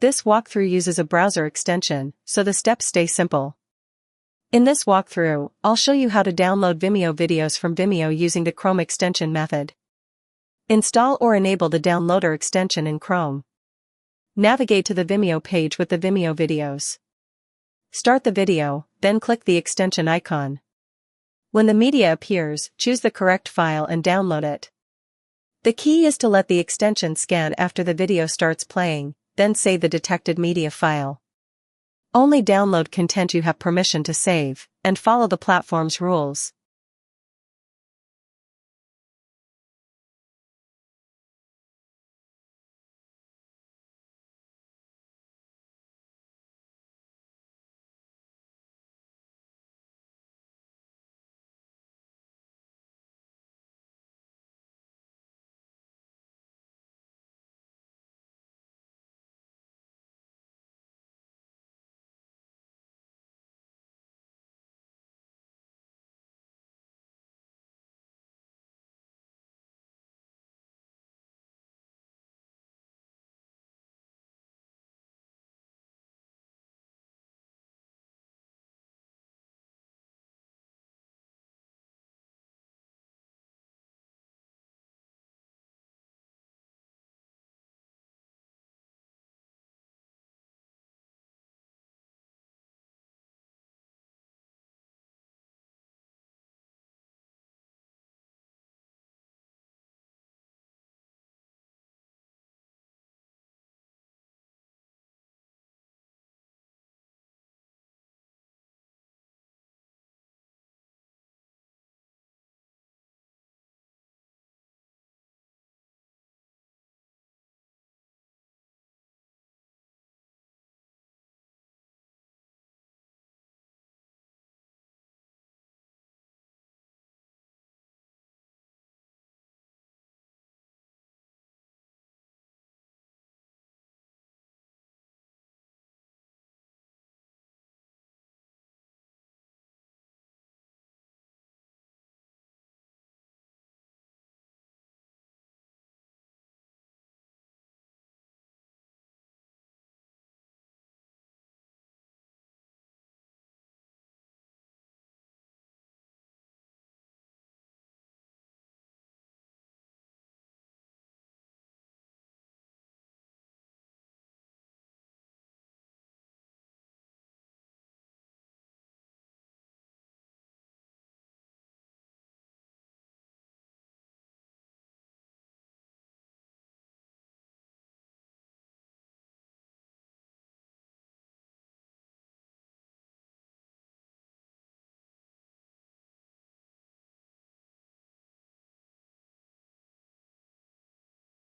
This walkthrough uses a browser extension, so the steps stay simple. In this walkthrough, I'll show you how to download Vimeo videos from Vimeo using the Chrome extension method. Install or enable the downloader extension in Chrome. Navigate to the Vimeo page with the Vimeo videos. Start the video, then click the extension icon. When the media appears, choose the correct file and download it. The key is to let the extension scan after the video starts playing, then save the detected media file. Only download content you have permission to save, and follow the platform's rules.